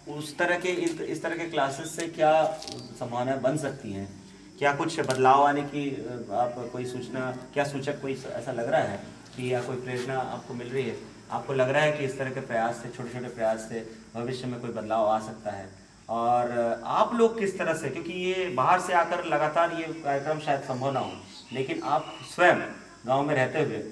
उस तरह के इस तरह के क्लासेस से क्या संभावनाएं बन सकती हैं? क्या कुछ बदलाव आने की आप कोई सूचना, क्या सूचक कोई ऐसा लग रहा है कि या कोई प्रेरणा आपको मिल रही है? आपको लग रहा है कि इस तरह के प्रयास से, छोटे छोटे प्रयास से भविष्य में कोई बदलाव आ सकता है? और आप लोग किस तरह से, क्योंकि ये बाहर से आकर लगातार ये कार्यक्रम शायद संभव ना हो, लेकिन आप स्वयं गांव में रहते हुए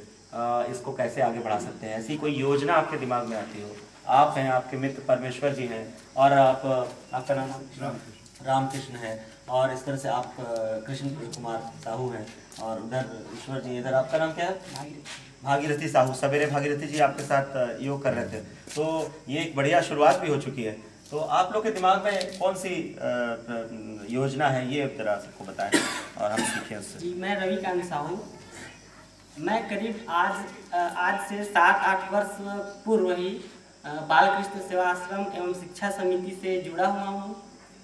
इसको कैसे आगे बढ़ा सकते हैं? ऐसी कोई योजना आपके दिमाग में आती हो? आप हैं, आपके मित्र परमेश्वर जी हैं, और आपका नाम रामकृष्ण है, और इस तरह से आप कृष्ण कुमार साहू हैं, और उधर ईश्वर जी, इधर आपका नाम क्या है? भागीरथी साहू। सवेरे भागीरथी जी आपके साथ योग कर रहे थे, तो ये एक बढ़िया शुरुआत भी हो चुकी है। तो आप लोग के दिमाग में कौन सी योजना है, ये जरा सबको बताएं और हम सीखें उससे। जी, मैं रविकांत साहू। मैं करीब आज से 7-8 वर्ष पूर्व ही बालकृष्ण सेवा आश्रम एवं शिक्षा समिति से जुड़ा हुआ हूँ।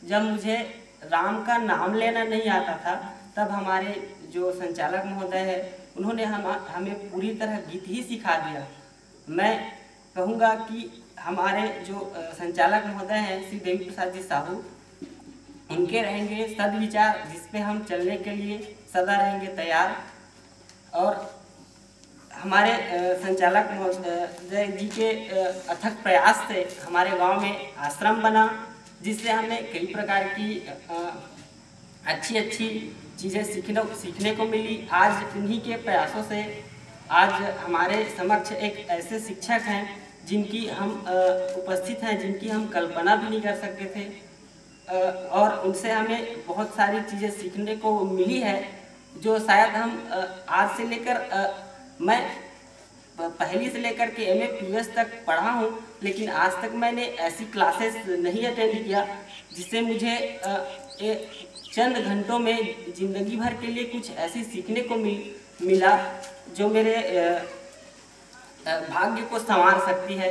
जब मुझे राम का नाम लेना नहीं आता था, तब हमारे जो संचालक महोदय है, उन्होंने हमें पूरी तरह गीत ही सिखा दिया। मैं कहूँगा कि हमारे जो संचालक महोदय हैं श्री देवी प्रसाद जी साहू, उनके रहेंगे सद्विचार, जिस पे हम चलने के लिए सदा रहेंगे तैयार। और हमारे संचालक महोदय जी के अथक प्रयास से हमारे गांव में आश्रम बना, जिससे हमें कई प्रकार की अच्छी अच्छी चीज़ें सीखने को मिली। आज इन्हीं के प्रयासों से आज हमारे समक्ष एक ऐसे शिक्षक हैं जिनकी हम उपस्थित हैं, जिनकी हम कल्पना भी नहीं कर सकते थे, और उनसे हमें बहुत सारी चीज़ें सीखने को मिली है, जो शायद हम आज से लेकर मैं पहली से लेकर के MA PUS तक पढ़ा हूँ, लेकिन आज तक मैंने ऐसी क्लासेस नहीं अटेंड किया जिससे मुझे चंद घंटों में ज़िंदगी भर के लिए कुछ ऐसी सीखने को मिला जो मेरे भाग्य को संवार सकती है।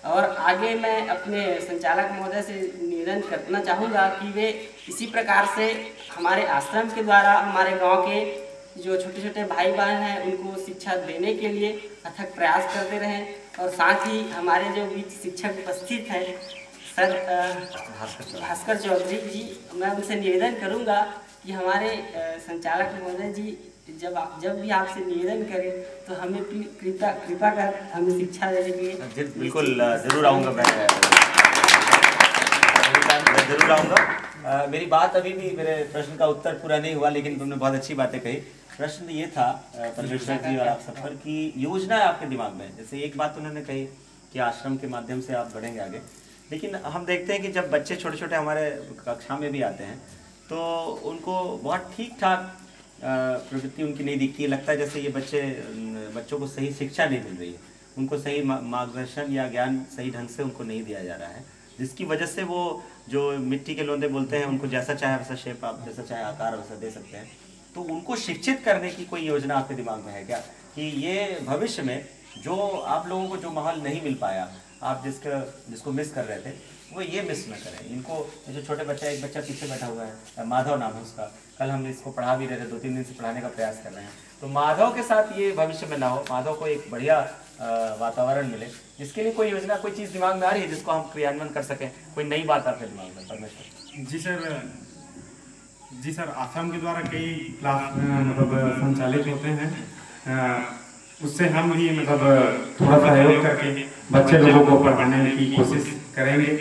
और आगे मैं अपने संचालक महोदय से निवेदन करना चाहूँगा कि वे इसी प्रकार से हमारे आश्रम के द्वारा हमारे गांव के जो छोटे छोटे भाई बहन हैं, उनको शिक्षा देने के लिए अथक प्रयास करते रहें। और साथ ही हमारे जो बीच शिक्षक उपस्थित हैं सर भास्कर चौधरी जी, मैं उनसे निवेदन करूंगा कि हमारे संचालक महोदय जी जब भी आपसे निवेदन करें तो हमें कृपा कर हमें शिक्षा देने के लिए। बिल्कुल ज़रूर आऊँगा, मैं ज़रूर आऊँगा। मेरी बात अभी भी, मेरे प्रश्न का उत्तर पूरा नहीं हुआ, लेकिन तुमने बहुत अच्छी बातें कही। प्रश्न ये था परमेश्वर जी और आप सब पर कि योजना है आपके दिमाग में। जैसे एक बात उन्होंने कही कि आश्रम के माध्यम से आप बढ़ेंगे आगे, लेकिन हम देखते हैं कि जब बच्चे छोटे छोटे हमारे कक्षा में भी आते हैं तो उनको बहुत ठीक ठाक प्रवृत्ति उनकी नहीं दिखती है। लगता है जैसे ये बच्चों को सही शिक्षा नहीं मिल रही है, उनको सही मार्गदर्शन या ज्ञान सही ढंग से उनको नहीं दिया जा रहा है, जिसकी वजह से वो जो मिट्टी के लोंदे बोलते हैं, उनको जैसा चाहे वैसा शेप, आप जैसा चाहे आकार वैसा दे सकते हैं। तो उनको शिक्षित करने की कोई योजना आपके दिमाग में है क्या, कि ये भविष्य में जो आप लोगों को जो माहौल नहीं मिल पाया, आप जिसको मिस कर रहे थे, वो ये मिस न करें इनको? जो छोटे बच्चा, एक बच्चा पीछे बैठा हुआ है, माधव नाम है उसका, कल हम इसको पढ़ा भी रहे थे, 2-3 दिन से पढ़ाने का प्रयास कर रहे हैं। तो माधव के साथ ये भविष्य में ना हो, माधव को एक बढ़िया वातावरण मिले, जिसके लिए कोई योजना, कोई चीज़ दिमाग में आ रही है जिसको हम क्रियान्वयन कर सकें? कोई नई बात आपके दिमाग में? परमेश्वर जी सर, आश्रम के द्वारा कई क्लास मतलब संचालित होते हैं, उससे हम भी मतलब थोड़ा सहयोग करके बच्चे लोगों को पढ़ाने की कोशिश करेंगे।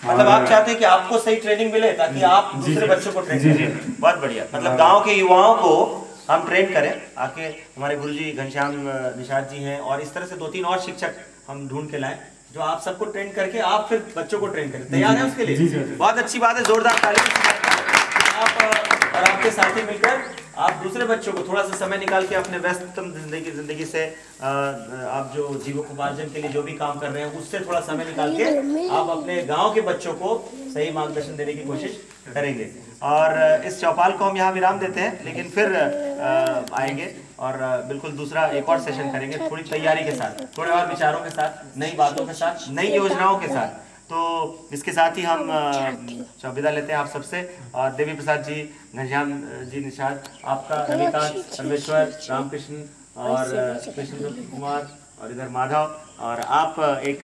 मतलब आप चाहते हैं कि आपको सही ट्रेनिंग मिले ताकि आप दूसरे बच्चों को ट्रेन करें। बहुत बढ़िया। मतलब गांव के युवाओं को हम ट्रेन करें, आके हमारे गुरुजी घनश्याम निषाद जी हैं, और इस तरह से 2-3 और शिक्षक हम ढूंढ के लाएं जो आप सबको ट्रेन करके आप फिर बच्चों को ट्रेन करें। तैयार है उसके लिए? बहुत अच्छी बात है, जोरदार ताली। आप और आपके साथी मिलकर आप दूसरे बच्चों को थोड़ा सा समय निकाल के अपने व्यस्ततम जिंदगी से आप जो जीविकोपार्जन के लिए जो भी काम कर रहे हैं, उससे थोड़ा समय निकाल के आप अपने गांव के बच्चों को सही मार्गदर्शन देने की कोशिश करेंगे। और इस चौपाल को हम यहाँ विराम देते हैं, लेकिन फिर आएंगे और बिल्कुल दूसरा एक और सेशन करेंगे, थोड़ी तैयारी के साथ, थोड़े और विचारों के साथ, नई बातों के साथ, नई योजनाओं के साथ। तो इसके साथ ही हम विदा लेते हैं आप सबसे। और देवी प्रसाद जी, घनश्याम जी निषाद, आपका रविकांत, परमेश्वर, रामकृष्ण और कृष्ण कुमार, और इधर माधव, और आप एक